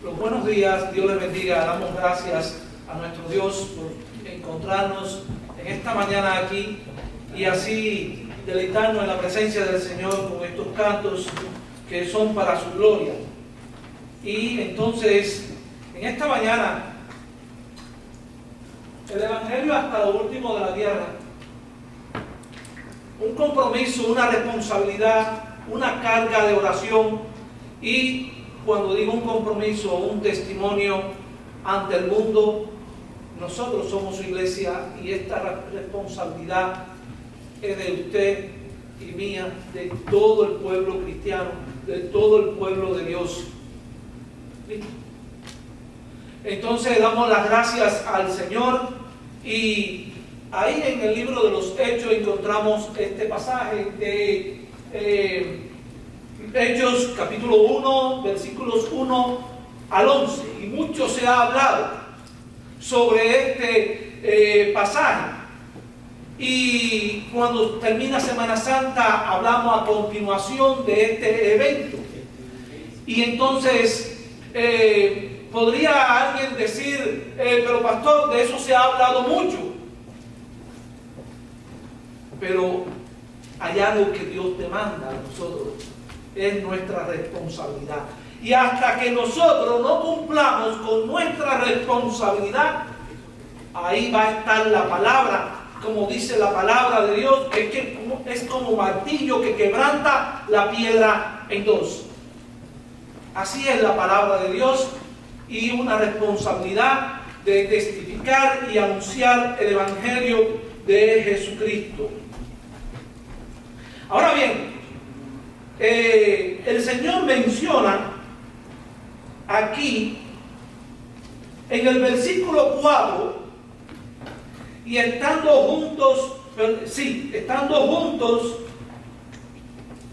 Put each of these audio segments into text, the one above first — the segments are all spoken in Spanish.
Los buenos días, Dios les bendiga. Damos gracias a nuestro Dios por encontrarnos en esta mañana aquí y así deleitarnos en la presencia del Señor con estos cantos que son para su gloria. Y entonces, en esta mañana, el Evangelio hasta lo último de la tierra, un compromiso, una responsabilidad, una carga de oración y, cuando digo un compromiso, un testimonio ante el mundo. Nosotros somos su iglesia y esta responsabilidad es de usted y mía, de todo el pueblo cristiano, de todo el pueblo de Dios. Entonces damos las gracias al Señor y ahí en el libro de los Hechos encontramos este pasaje de Hechos capítulo 1, versículos 1 al 11, y mucho se ha hablado sobre este pasaje. Y cuando termina Semana Santa hablamos a continuación de este evento. Y entonces podría alguien decir, pero pastor, de eso se ha hablado mucho. Pero hay algo que Dios demanda a nosotros. Es nuestra responsabilidad. Y hasta que nosotros no cumplamos con nuestra responsabilidad, ahí va a estar la palabra, como dice la palabra de Dios, que es como martillo que quebranta la piedra en dos. Así es la palabra de Dios, y una responsabilidad de testificar y anunciar el Evangelio de Jesucristo. Ahora bien, el Señor menciona aquí en el versículo 4, y estando juntos,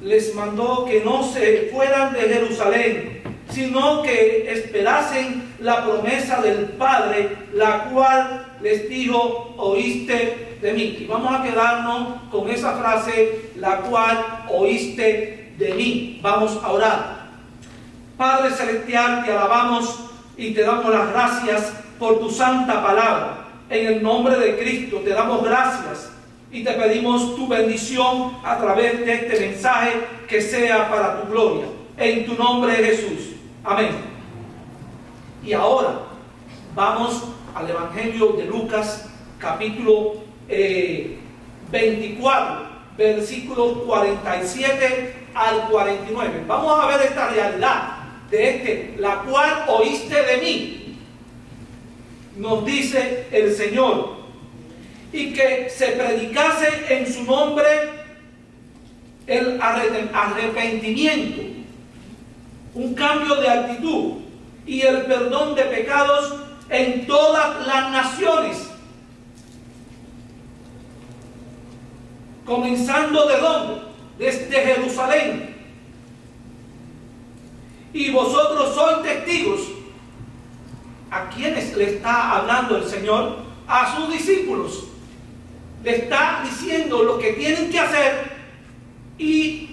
les mandó que no se fueran de Jerusalén, sino que esperasen la promesa del Padre, la cual les dijo: oíste de mí. Y vamos a quedarnos con esa frase, la cual oíste de mí. Vamos a orar. Padre celestial, te alabamos y te damos las gracias por tu santa palabra. En el nombre de Cristo te damos gracias y te pedimos tu bendición a través de este mensaje, que sea para tu gloria. En tu nombre, Jesús. Amén. Y ahora vamos al Evangelio de Lucas, capítulo 24, versículos 47 al 49. Vamos a ver esta realidad de la cual oíste de mí. Nos dice el Señor: y que se predicase en su nombre el arrepentimiento, un cambio de actitud y el perdón de pecados en todas las naciones, comenzando ¿de dónde? Desde Jerusalén. Y vosotros sois testigos. ¿A quiénes le está hablando el Señor? A sus discípulos. Le está diciendo lo que tienen que hacer, y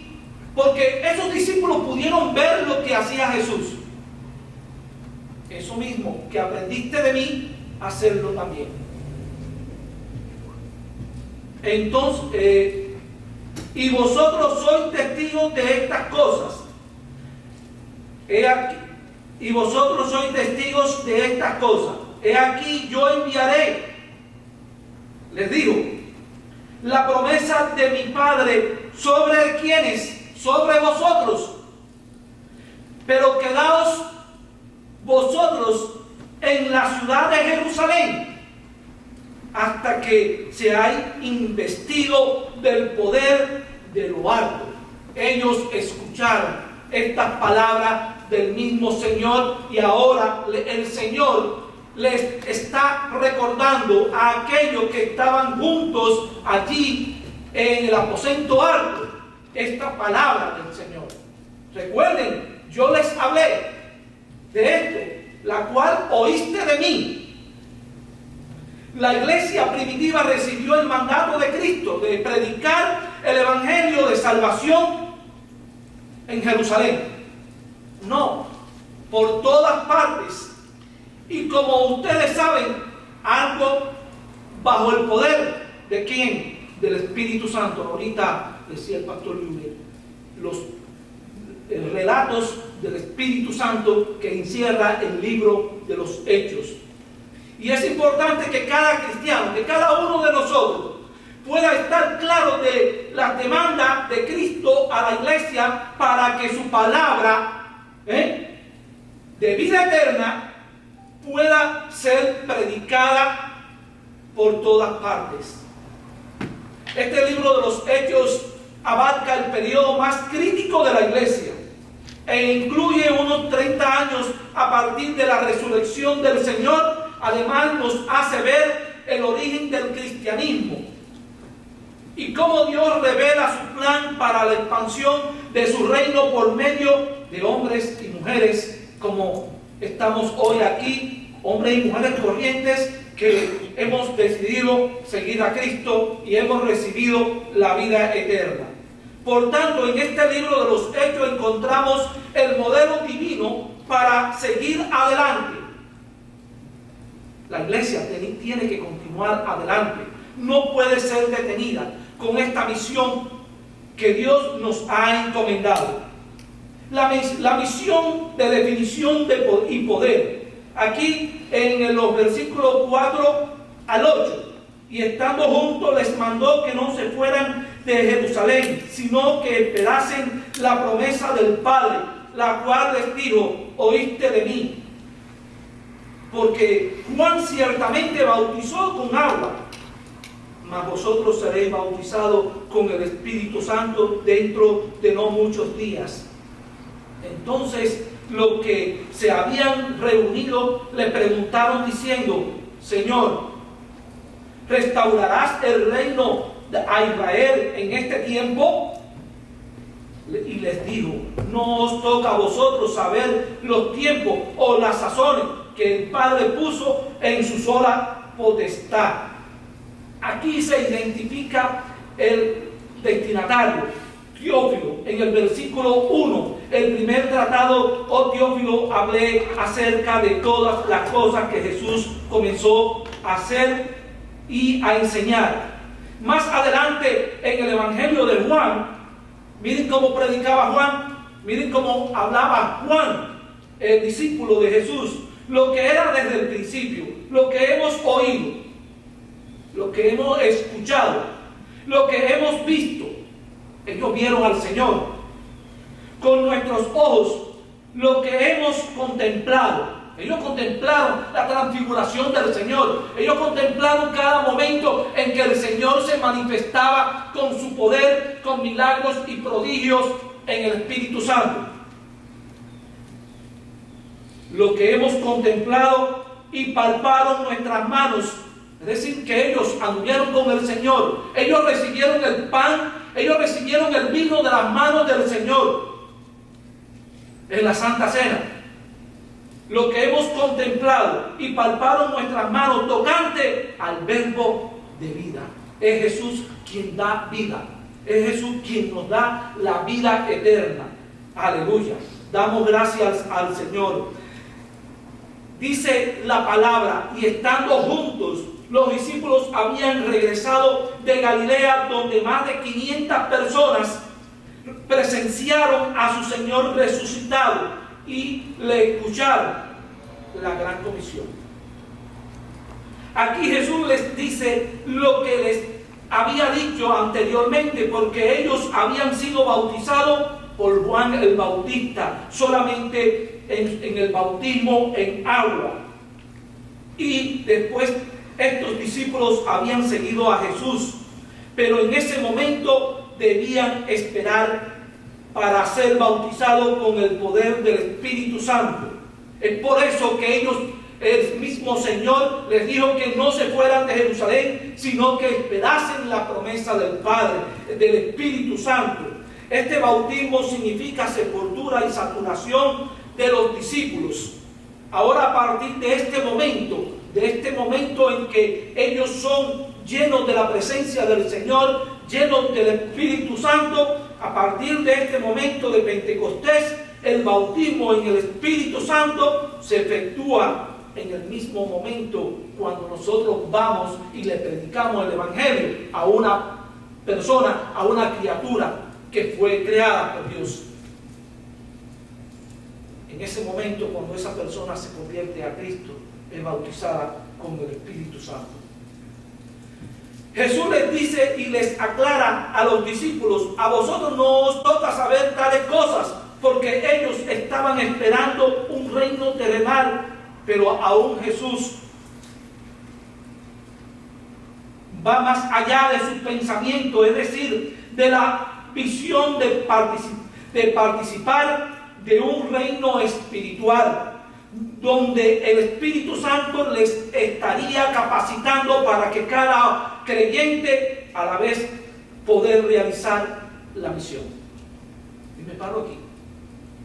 porque esos discípulos pudieron ver lo que hacía Jesús. Eso mismo que aprendiste de mí, hacerlo también. Entonces, y vosotros sois testigos de estas cosas. He aquí, y vosotros sois testigos de estas cosas. He aquí, yo enviaré, les digo, la promesa de mi Padre sobre quienes, sobre vosotros. Pero quedaos vosotros en la ciudad de Jerusalén hasta que seáis investidos del poder de lo alto. Ellos escucharon estas palabras del mismo Señor, y ahora el Señor les está recordando a aquellos que estaban juntos allí en el aposento alto esta palabra del Señor. Recuerden, yo les hablé de esto, la cual oíste de mí. La iglesia primitiva recibió el mandato de Cristo de predicar el evangelio de salvación en Jerusalén. No, por todas partes. Y como ustedes saben, algo bajo el poder de ¿quién? Del Espíritu Santo. Ahorita decía el pastor Luis, los relatos del Espíritu Santo que encierra el libro de los Hechos. Y es importante que cada cristiano, que cada uno de nosotros pueda estar claro de las demandas de Cristo a la iglesia para que su palabra de vida eterna pueda ser predicada por todas partes. Este libro de los Hechos abarca el periodo más crítico de la iglesia e incluye unos 30 años a partir de la resurrección del Señor. Además nos hace ver el origen del cristianismo y cómo Dios revela su plan para la expansión de su reino por medio de hombres y mujeres como estamos hoy aquí, hombres y mujeres corrientes que hemos decidido seguir a Cristo y hemos recibido la vida eterna. Por tanto, en este libro de los Hechos encontramos el modelo divino para seguir adelante. La iglesia tiene que continuar adelante, no puede ser detenida con esta misión que Dios nos ha encomendado. La misión de definición y poder, aquí en los versículos 4 al 8, y estando juntos les mandó que no se fueran de Jerusalén, sino que esperasen la promesa del Padre, la cual les dijo: oíste de mí. Porque Juan ciertamente bautizó con agua, mas vosotros seréis bautizados con el Espíritu Santo dentro de no muchos días. Entonces los que se habían reunido le preguntaron diciendo: Señor, ¿restaurarás el reino a Israel en este tiempo? Y les dijo: no os toca a vosotros saber los tiempos o las sazones que el Padre puso en su sola potestad. Aquí se identifica el destinatario, Teófilo. En el versículo 1, el primer tratado, oh Teófilo, hablé acerca de todas las cosas que Jesús comenzó a hacer y a enseñar. Más adelante en el Evangelio de Juan, miren cómo predicaba Juan, miren cómo hablaba Juan, el discípulo de Jesús. Lo que era desde el principio, lo que hemos oído, lo que hemos escuchado, lo que hemos visto. Ellos vieron al Señor con nuestros ojos, lo que hemos contemplado. Ellos contemplaron la transfiguración del Señor. Ellos contemplaron cada momento en que el Señor se manifestaba con su poder, con milagros y prodigios en el Espíritu Santo. Lo que hemos contemplado y palparon nuestras manos, es decir, que ellos anduvieron con el Señor, ellos recibieron el pan, ellos recibieron el vino de las manos del Señor en la Santa Cena. Lo que hemos contemplado y palparon nuestras manos tocante al verbo de vida. Es Jesús quien da vida, es Jesús quien nos da la vida eterna. Aleluya, damos gracias al Señor. Dice la palabra: y estando juntos, los discípulos habían regresado de Galilea, donde más de 500 personas presenciaron a su Señor resucitado y le escucharon la gran comisión. Aquí Jesús les dice lo que les había dicho anteriormente, porque ellos habían sido bautizados por Juan el Bautista, solamente en el bautismo en agua. Y después estos discípulos habían seguido a Jesús, pero en ese momento debían esperar para ser bautizados con el poder del Espíritu Santo. Es por eso que ellos, el mismo Señor les dijo que no se fueran de Jerusalén, sino que esperasen la promesa del Padre, del Espíritu Santo. Este bautismo significa sepultura y saturación de los discípulos. Ahora, a partir de este momento en que ellos son llenos de la presencia del Señor, llenos del Espíritu Santo, a partir de este momento de Pentecostés, el bautismo en el Espíritu Santo se efectúa en el mismo momento cuando nosotros vamos y le predicamos el Evangelio a una persona, a una criatura que fue creada por Dios. En ese momento, cuando esa persona se convierte a Cristo, es bautizada con el Espíritu Santo. Jesús les dice y les aclara a los discípulos: a vosotros no os toca saber tales cosas, porque ellos estaban esperando un reino terrenal, pero aún Jesús va más allá de su pensamiento, es decir, de la visión de participar de un reino espiritual, donde el Espíritu Santo les estaría capacitando para que cada creyente a la vez poder realizar la misión. Y me paro aquí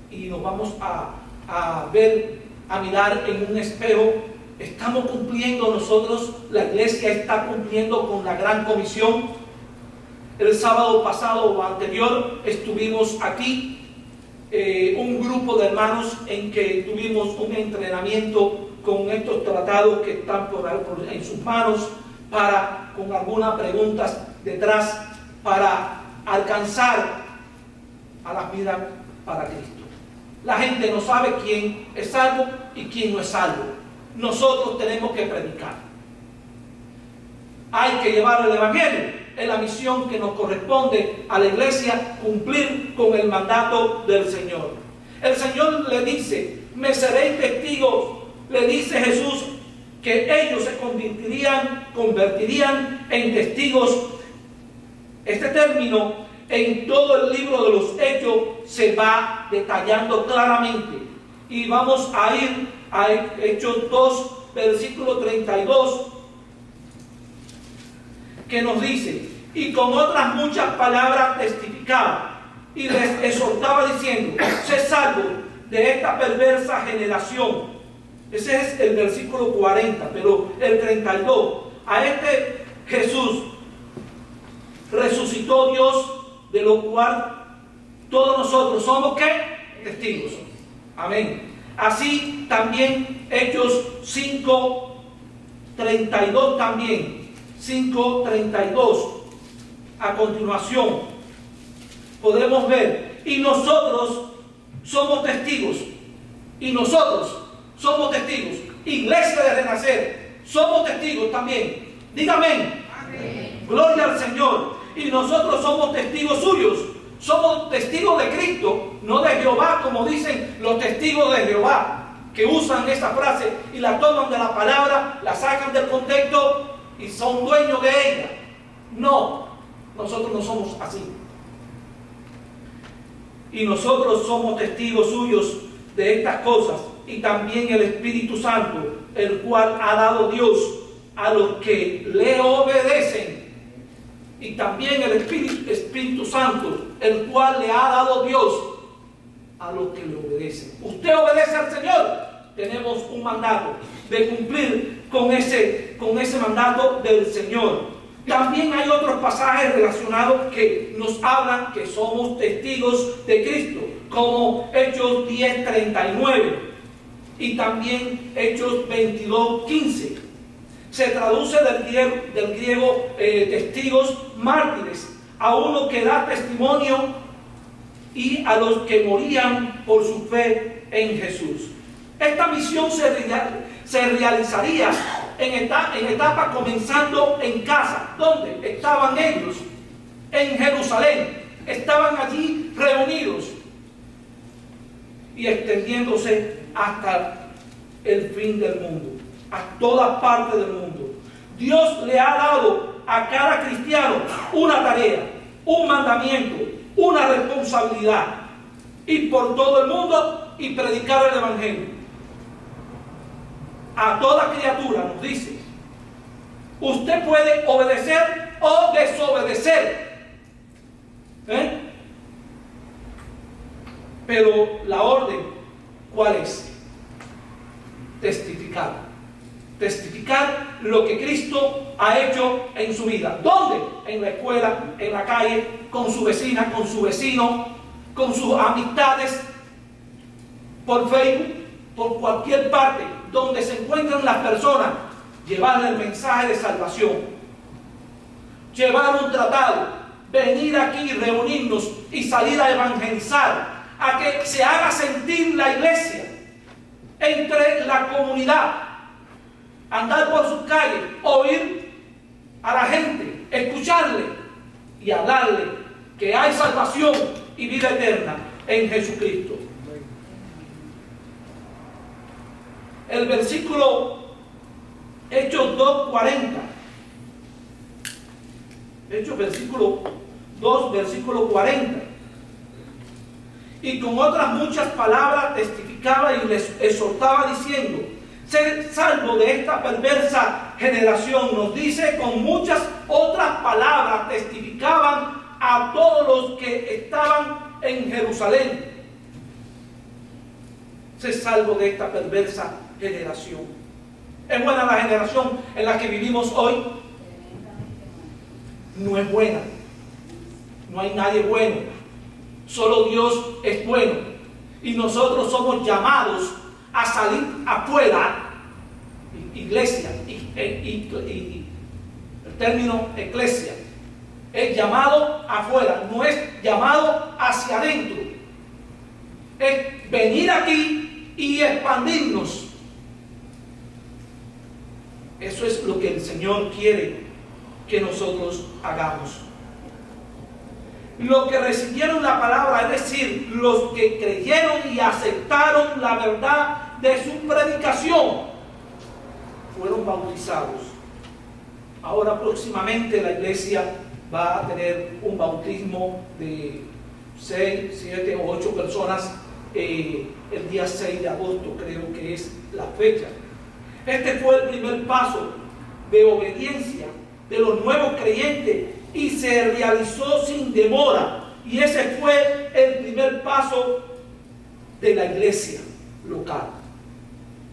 y nos vamos a mirar en un espejo. ¿Estamos cumpliendo nosotros? ¿La iglesia está cumpliendo con la gran comisión? El sábado pasado o anterior estuvimos aquí, un grupo de hermanos en que tuvimos un entrenamiento con estos tratados que están en sus manos, con algunas preguntas detrás, para alcanzar a las vidas para Cristo. La gente no sabe quién es salvo y quién no es salvo. Nosotros tenemos que predicar. Hay que llevar el Evangelio. Es la misión que nos corresponde a la iglesia, cumplir con el mandato del Señor. El Señor le dice: me seréis testigos, le dice Jesús, que ellos se convertirían en testigos. Este término en todo el libro de los Hechos se va detallando claramente. Y vamos a ir a Hechos 2, versículo 32, que nos dice: y con otras muchas palabras testificaba y les exhortaba diciendo: sé salvo de esta perversa generación. Ese es el versículo 40, pero el 32, a este Jesús resucitó Dios, de lo cual todos nosotros somos ¿qué? Testigos. Amén. Así también Hechos 5:32 también. 5:32. A continuación podemos ver: y nosotros somos testigos. Y nosotros somos testigos. Iglesia de Renacer, somos testigos también. Dígame. Amén. Gloria al Señor. Y nosotros somos testigos suyos. Somos testigos de Cristo, no de Jehová, como dicen los testigos de Jehová, que usan esa frase y la toman de la palabra, la sacan del contexto y son dueños de ella. No, nosotros no somos así. Y nosotros somos testigos suyos de estas cosas, y también el Espíritu Santo, el cual ha dado Dios a los que le obedecen. Y también el Espíritu Santo, el cual le ha dado Dios a los que le obedecen. Usted obedece al Señor. Tenemos un mandato de cumplir con ese mandato del Señor. También hay otros pasajes relacionados que nos hablan que somos testigos de Cristo, como Hechos 10:39 y también Hechos 22:15. Se traduce del griego testigos, mártires, a uno que da testimonio, y a los que morían por su fe en Jesús. Esta misión se realizaría en etapa comenzando en casa. ¿Dónde estaban ellos? En Jerusalén. Estaban allí reunidos y extendiéndose hasta el fin del mundo, a todas partes del mundo. Dios le ha dado a cada cristiano una tarea, un mandamiento, una responsabilidad: ir por todo el mundo y predicar el Evangelio. A toda criatura nos dice: usted puede obedecer o desobedecer. Pero la orden, ¿cuál es? Testificar. Testificar lo que Cristo ha hecho en su vida. ¿Dónde? En la escuela, en la calle, con su vecina, con su vecino, con sus amistades. por Facebook, por cualquier parte donde se encuentran las personas, llevarle el mensaje de salvación, llevar un tratado, venir aquí, reunirnos y salir a evangelizar, a que se haga sentir la iglesia entre la comunidad, andar por sus calles, oír a la gente, escucharle y hablarle que hay salvación y vida eterna en Jesucristo. El versículo Hechos 2:40. Hechos versículo 2, versículo 40. Y con otras muchas palabras testificaba y les exhortaba diciendo: sed salvo de esta perversa generación. Nos dice, con muchas otras palabras testificaban a todos los que estaban en Jerusalén. Sed salvo de esta perversa generación. ¿Es buena la generación en la que vivimos hoy? No es buena. No hay nadie bueno. Solo Dios es bueno. Y nosotros somos llamados a salir afuera. Iglesia. Y el término eclesia es llamado afuera. No es llamado hacia adentro. Es venir aquí y expandirnos. Eso es lo que el Señor quiere que nosotros hagamos. Los que recibieron la palabra, es decir, los que creyeron y aceptaron la verdad de su predicación, fueron bautizados. Ahora próximamente la iglesia va a tener un bautismo de 6, 7 o 8 personas el día 6 de agosto, creo que es la fecha. Este fue el primer paso de obediencia de los nuevos creyentes y se realizó sin demora. Y ese fue el primer paso de la iglesia local.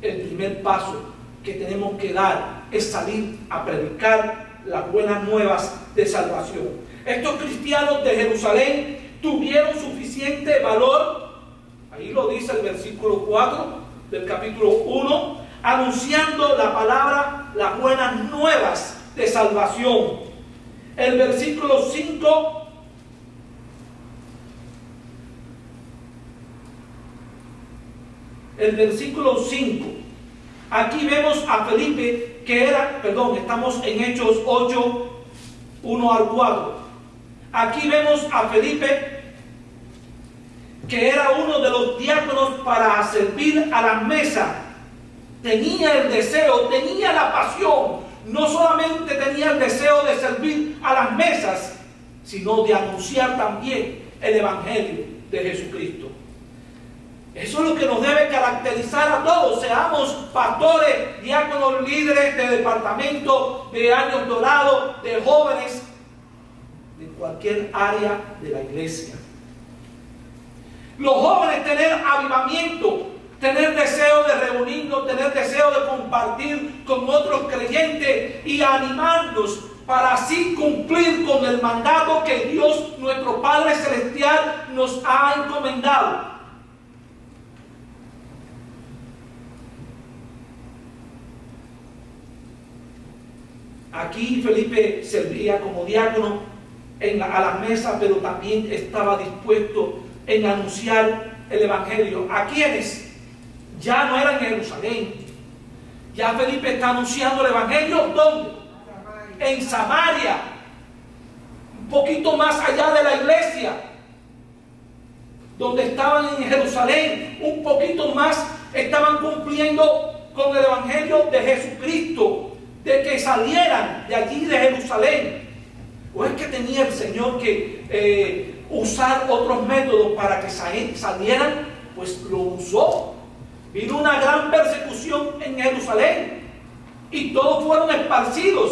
El primer paso que tenemos que dar es salir a predicar las buenas nuevas de salvación. Estos cristianos de Jerusalén tuvieron suficiente valor, ahí lo dice el versículo 4 del capítulo 1, anunciando la palabra, las buenas nuevas de salvación. El versículo 5 aquí vemos a Felipe que era, estamos en Hechos 8, 1 al 4. Aquí vemos a Felipe que era uno de los diáconos para servir a las mesas. Tenía el deseo, tenía la pasión. No solamente tenía el deseo de servir a las mesas, sino de anunciar también el Evangelio de Jesucristo. Eso es lo que nos debe caracterizar a todos, seamos pastores, diáconos, líderes de departamento, de años dorados, de jóvenes, de cualquier área de la iglesia. Los jóvenes tener avivamiento, tener deseo de reunirnos, tener deseo de compartir con otros creyentes y animarnos para así cumplir con el mandato que Dios, nuestro Padre Celestial, nos ha encomendado. Aquí Felipe servía como diácono a la mesa, pero también estaba dispuesto en anunciar el Evangelio. ¿A quiénes? Ya no era en Jerusalén. Ya Felipe está anunciando el Evangelio. ¿Dónde? En Samaria. Un poquito más allá de la iglesia. Donde estaban en Jerusalén. Un poquito más estaban cumpliendo con el Evangelio de Jesucristo. De que salieran de allí de Jerusalén. ¿O es que tenía el Señor que usar otros métodos para que salieran? Pues lo usó. Vino una gran persecución en Jerusalén y todos fueron esparcidos.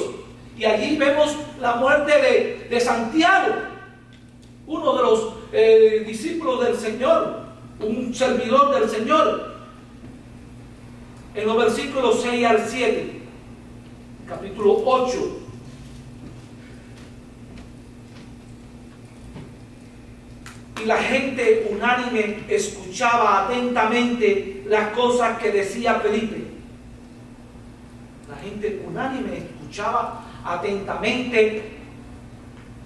Y allí vemos la muerte de Santiago, uno de los discípulos del Señor, un servidor del Señor. En los versículos 6 al 7, capítulo 8. y la gente unánime escuchaba atentamente las cosas que decía Felipe. La gente unánime escuchaba atentamente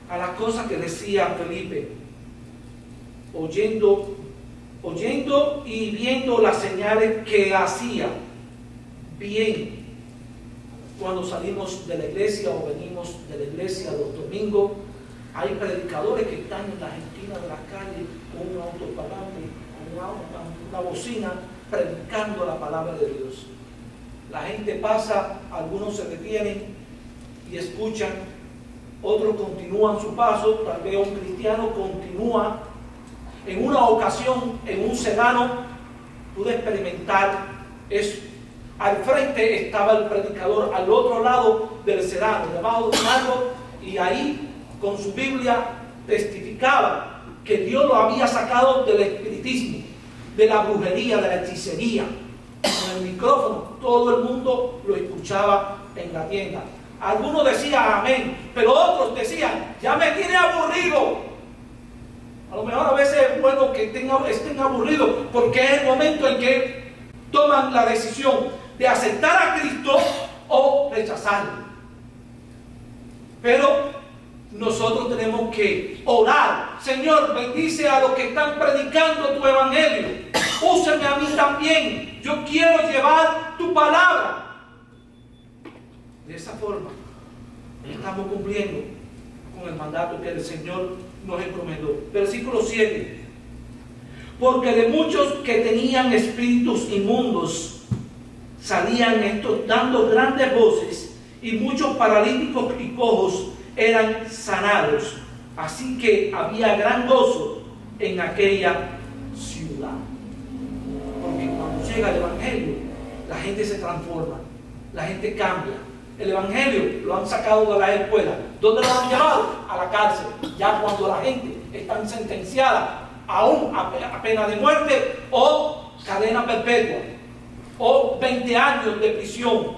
a las cosas que decía Felipe, oyendo y viendo las señales que hacía. Bien, cuando salimos de la iglesia o venimos de la iglesia los domingos, hay predicadores que están en la esquina de la calle con un autoparlante, con una bocina, predicando la palabra de Dios. La gente pasa, algunos se detienen y escuchan, otros continúan su paso. Tal vez un cristiano continúa. En una ocasión, en un sedano, pude experimentar eso. Al frente estaba el predicador, al otro lado del sedano, debajo de un árbol, y ahí con su Biblia testificaba que Dios lo había sacado del espiritismo, de la brujería, de la hechicería. Con el micrófono, todo el mundo lo escuchaba en la tienda. Algunos decían amén, pero otros decían, ya me tiene aburrido. A lo mejor a veces es bueno que estén aburridos, porque es el momento en que toman la decisión de aceptar a Cristo o rechazarlo. Pero nosotros tenemos que orar. Señor, bendice a los que están predicando tu evangelio. Úsame a mí también. Yo quiero llevar tu palabra. De esa forma estamos cumpliendo con el mandato que el Señor nos encomendó. Versículo 7. Porque de muchos que tenían espíritus inmundos salían estos dando grandes voces, y muchos paralíticos y cojos eran sanados. Así que había gran gozo en aquella ciudad. Porque cuando llega el evangelio, la gente se transforma, la gente cambia. El evangelio lo han sacado de la escuela. ¿Dónde lo han llevado? A la cárcel. Ya cuando la gente está sentenciada aún a pena de muerte o cadena perpetua o 20 años de prisión.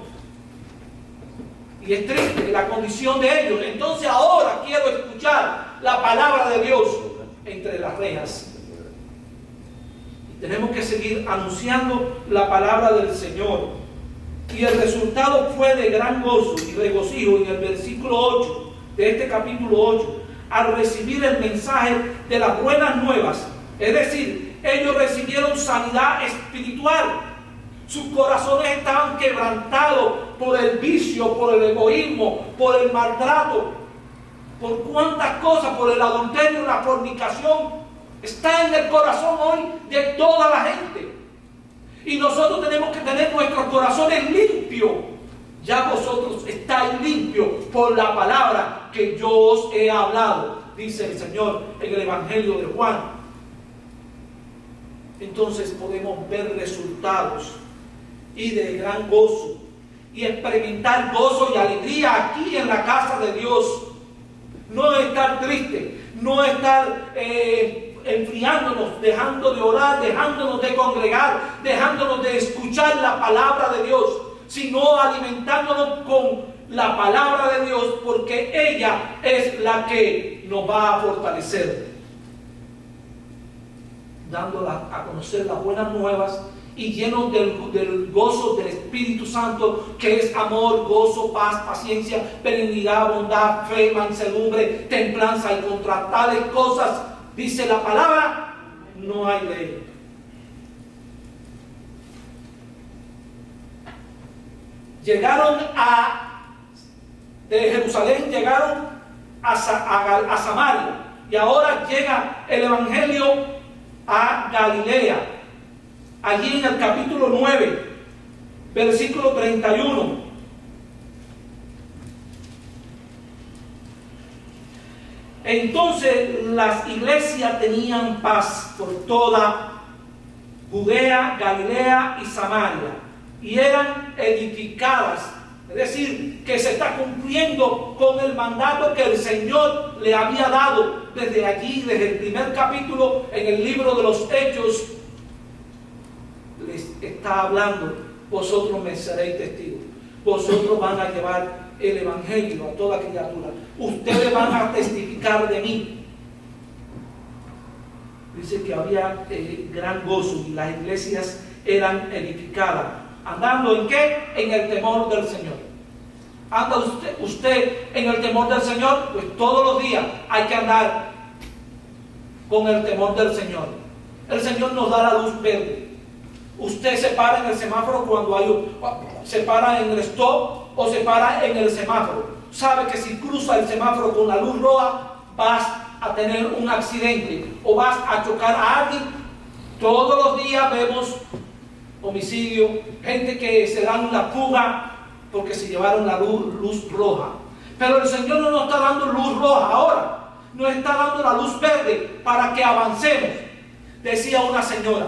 Y es triste la condición de ellos. Entonces ahora quiero escuchar la palabra de Dios entre las rejas. Y tenemos que seguir anunciando la palabra del Señor. Y el resultado fue de gran gozo y regocijo en el versículo 8 de este capítulo 8, al recibir el mensaje de las buenas nuevas. Es decir, ellos recibieron sanidad espiritual. Sus corazones estaban quebrantados por el vicio, por el egoísmo, por el maltrato, por cuántas cosas, por el adulterio, la fornicación. Está en el corazón hoy de toda la gente. Y nosotros tenemos que tener nuestros corazones limpios. Ya vosotros estáis limpios por la palabra que yo os he hablado, dice el Señor en el Evangelio de Juan. Entonces podemos ver resultados y de gran gozo y experimentar gozo y alegría aquí en la casa de Dios. No estar triste, no estar enfriándonos, dejando de orar, dejándonos de congregar, dejándonos de escuchar la palabra de Dios, sino alimentándonos con la palabra de Dios, porque ella es la que nos va a fortalecer, dándola a conocer las buenas nuevas y llenos del gozo del Espíritu Santo, que es amor, gozo, paz, paciencia, benignidad, bondad, fe, mansedumbre, templanza, y contra tales cosas, dice la palabra, no hay ley. De Jerusalén llegaron a Samaria, y ahora llega el Evangelio a Galilea. Allí en el capítulo 9, versículo 31. Entonces las iglesias tenían paz por toda Judea, Galilea y Samaria, y eran edificadas. Es decir, que se está cumpliendo con el mandato que el Señor le había dado desde allí, desde el primer capítulo en el libro de los Hechos. Les está hablando: vosotros me seréis testigos, vosotros van a llevar el evangelio a toda criatura, ustedes van a testificar de mí. dice que había gran gozo y las iglesias eran edificadas. ¿Andando en qué? En el temor del Señor. ¿Anda usted en el temor del Señor? Pues todos los días hay que andar con el temor del Señor. El Señor nos da la luz verde. Usted se para en el semáforo cuando se para en el stop o se para en el semáforo. Sabe que si cruza el semáforo con la luz roja vas a tener un accidente o vas a chocar a alguien. Todos los días vemos homicidio, gente que se dan la fuga porque se llevaron la luz roja. Pero el Señor no nos está dando luz roja ahora, nos está dando la luz verde para que avancemos. Decía una señora: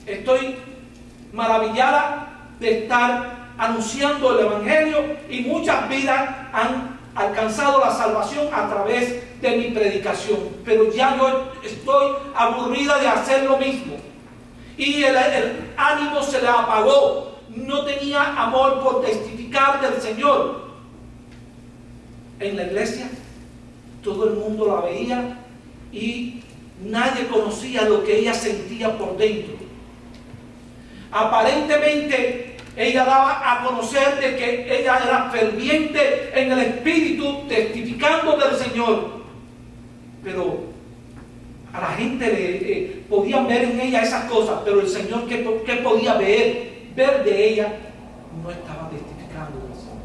estoy maravillada de estar anunciando el Evangelio y muchas vidas han alcanzado la salvación a través de mi predicación, pero ya yo estoy aburrida de hacer lo mismo. Y el ánimo se le apagó, no tenía amor por testificar del Señor. En la iglesia todo el mundo la veía y nadie conocía lo que ella sentía por dentro. Aparentemente ella daba a conocer de que ella era ferviente en el espíritu, testificando del Señor, pero a la gente podían ver en ella esas cosas, pero el Señor, ¿qué podía ver de ella? No estaba testificando del Señor.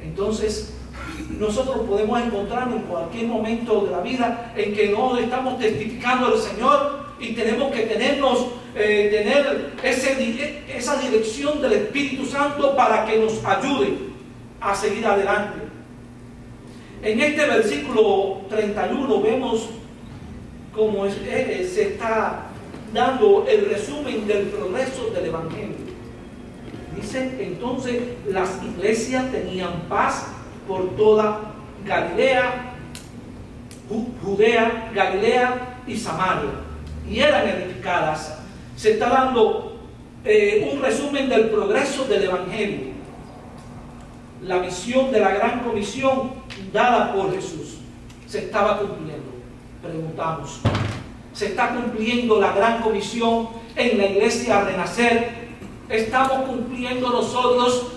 Entonces nosotros podemos encontrarnos en cualquier momento de la vida en que no estamos testificando del Señor, y tenemos que tener esa dirección del Espíritu Santo para que nos ayude a seguir adelante. En este versículo 31 vemos cómo se está dando el resumen del progreso del Evangelio. Dice: entonces las iglesias tenían paz por toda Galilea, Judea, Galilea y Samaria, y eran edificadas. Se está dando un resumen del progreso del Evangelio. La misión de la gran comisión dada por Jesús se estaba cumpliendo. Preguntamos: ¿se está cumpliendo la gran comisión en la iglesia Renacer? ¿Estamos cumpliendo nosotros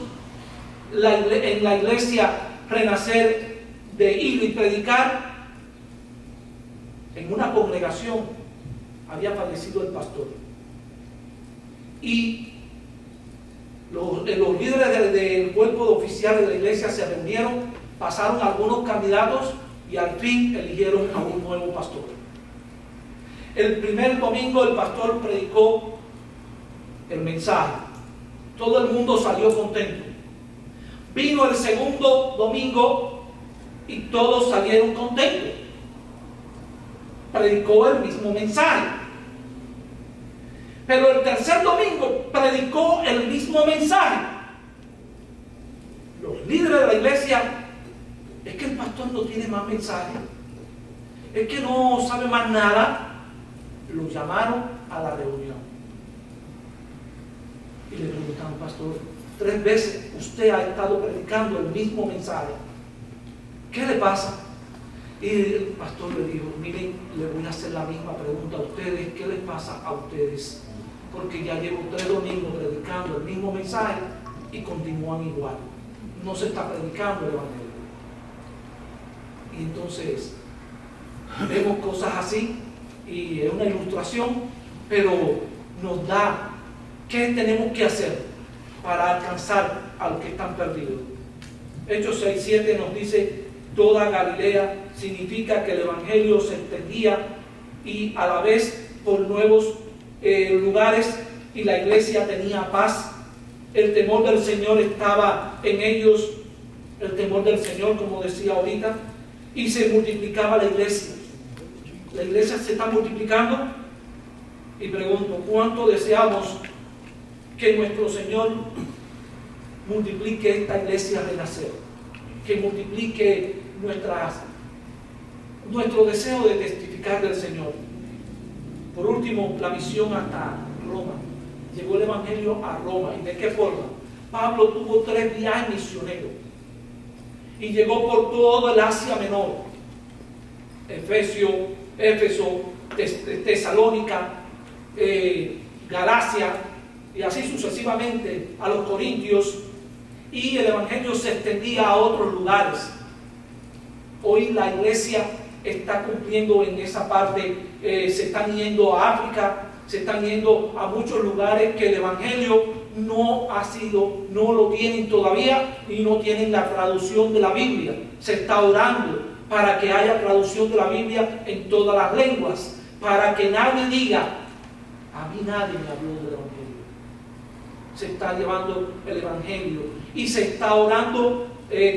en la iglesia Renacer de ir y predicar? En una congregación había fallecido el pastor y los líderes del cuerpo de oficiales de la iglesia se reunieron, pasaron algunos candidatos y al fin eligieron a un nuevo pastor. El primer domingo el pastor predicó el mensaje, todo el mundo salió contento. Vino el segundo domingo y todos salieron contentos. Predicó el mismo mensaje. Pero el tercer domingo predicó el mismo mensaje. Los líderes de la iglesia: es que el pastor no tiene más mensaje, es que no sabe más nada. Lo llamaron a la reunión y le preguntaron: pastor, 3 veces usted ha estado predicando el mismo mensaje, ¿qué le pasa? Y el pastor le dijo: miren, le voy a hacer la misma pregunta a ustedes, ¿qué les pasa a ustedes? Porque ya llevo 3 domingos predicando el mismo mensaje y continúan igual, no se está predicando el Evangelio. Y entonces vemos cosas así, y es una ilustración, pero nos da qué tenemos que hacer para alcanzar a los que están perdidos. Hechos 6:7 nos dice: toda Galilea, significa que el Evangelio se extendía y a la vez por nuevos lugares, y la iglesia tenía paz. El temor del Señor estaba en ellos, el temor del Señor, como decía ahorita, y se multiplicaba la iglesia. La iglesia se está multiplicando, y pregunto: ¿cuánto deseamos que nuestro Señor multiplique esta iglesia Renacer? Que multiplique nuestro deseo de testificar del Señor. Por último, la misión hasta Roma. Llegó el Evangelio a Roma. ¿Y de qué forma? Pablo tuvo 3 viajes misioneros y llegó por todo el Asia Menor. Éfeso, Tesalónica, Galacia, y así sucesivamente a los Corintios, y el evangelio se extendía a otros lugares. Hoy la iglesia está cumpliendo en esa parte, se están yendo a África, se están yendo a muchos lugares que el evangelio no lo tienen todavía y no tienen la traducción de la Biblia. Se está orando para que haya traducción de la Biblia en todas las lenguas, para que nadie diga, a mí nadie me habló del evangelio. Se está llevando el evangelio y se está orando,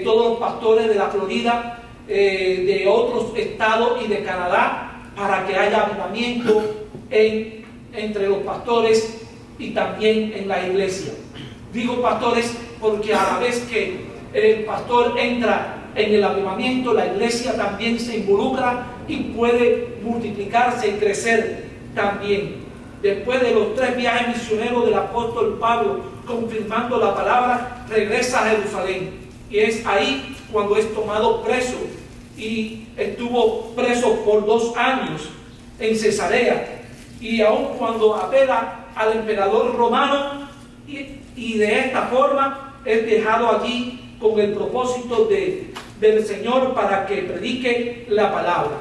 todos los pastores de la Florida, de otros estados y de Canadá, para que haya avivamiento entre los pastores y también en la iglesia. Digo pastores porque a la vez que el pastor entra en el avivamiento, la iglesia también se involucra y puede multiplicarse y crecer también. Después de los 3 viajes misioneros del apóstol Pablo, confirmando la palabra, regresa a Jerusalén. Y es ahí cuando es tomado preso. Y estuvo preso por 2 años en Cesarea. Y aun cuando apela al emperador romano, y de esta forma es dejado allí con el propósito del Señor para que predique la palabra.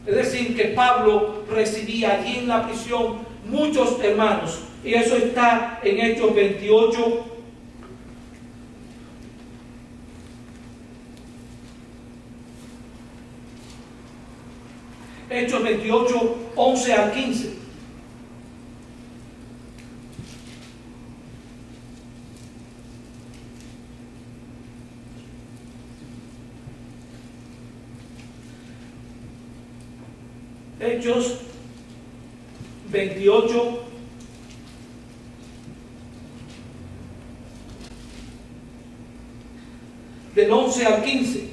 Es decir, que Pablo recibía allí en la prisión muchos hermanos, y eso está en Hechos 28. Hechos 28, 11 al 15. Hechos 28, del 11 al 15.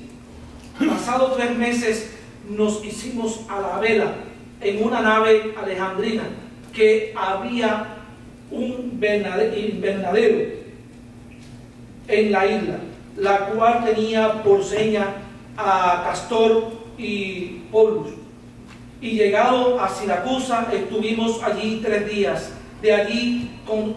Pasado 3 meses nos hicimos a la vela en una nave alejandrina, que había un invernadero en la isla, la cual tenía por seña a Castor y Polus. Y llegado a Siracusa, estuvimos allí 3 días. De allí,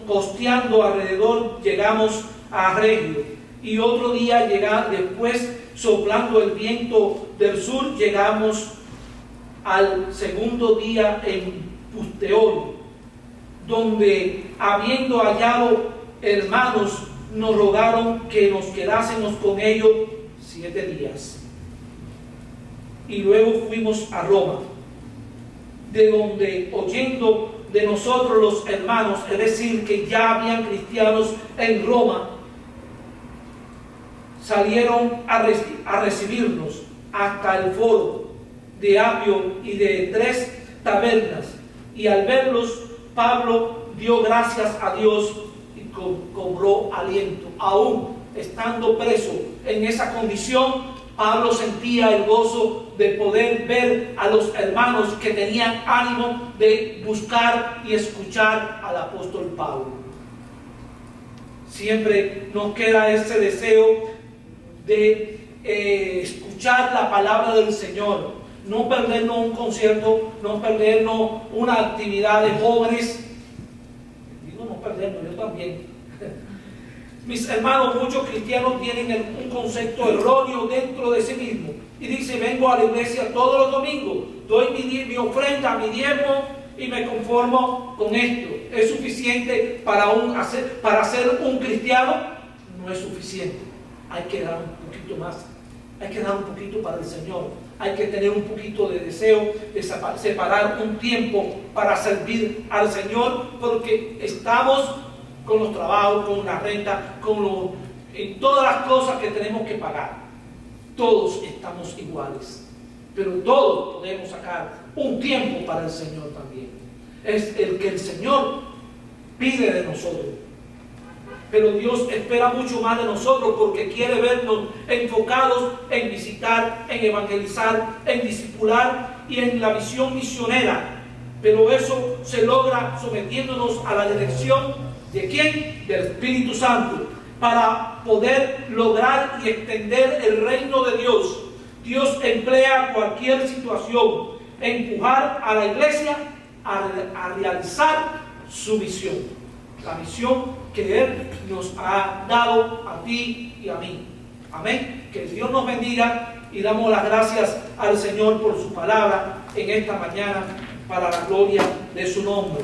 costeando alrededor, llegamos a Regio. Y otro día, después, soplando el viento del sur, llegamos al segundo día en Puteoli, donde, habiendo hallado hermanos, nos rogaron que nos quedásemos con ellos 7 días. Y luego fuimos a Roma, de donde, oyendo de nosotros los hermanos, es decir, que ya habían cristianos en Roma, salieron a recibirnos hasta el foro de Apio y de 3 tabernas. Y al verlos, Pablo dio gracias a Dios y cobró aliento. Aún estando preso en esa condición, Pablo sentía el gozo de poder ver a los hermanos que tenían ánimo de buscar y escuchar al apóstol Pablo. Siempre nos queda ese deseo de escuchar la palabra del Señor, no perdernos un concierto, no perdernos una actividad de jóvenes. Digo no perdernos, yo también. Mis hermanos, muchos cristianos tienen un concepto erróneo dentro de sí mismos y dice: vengo a la iglesia todos los domingos, doy mi ofrenda, mi diezmo y me conformo con esto. ¿Es suficiente para ser un cristiano? No es suficiente. Hay que dar un poquito más, hay que dar un poquito para el Señor, hay que tener un poquito de deseo de separar un tiempo para servir al Señor, porque estamos con los trabajos, con la renta, en todas las cosas que tenemos que pagar. Todos estamos iguales, pero todos podemos sacar un tiempo para el Señor también. Es el que el Señor pide de nosotros. Pero Dios espera mucho más de nosotros, porque quiere vernos enfocados en visitar, en evangelizar, en discipular y en la visión misionera. Pero eso se logra sometiéndonos a la dirección ¿de quién? Del Espíritu Santo, para poder lograr y extender el reino de Dios, Dios emplea cualquier situación, empujar a la iglesia a realizar su misión. La misión que Él nos ha dado a ti y a mí. Amén. Que Dios nos bendiga y damos las gracias al Señor por su palabra en esta mañana para la gloria de su nombre.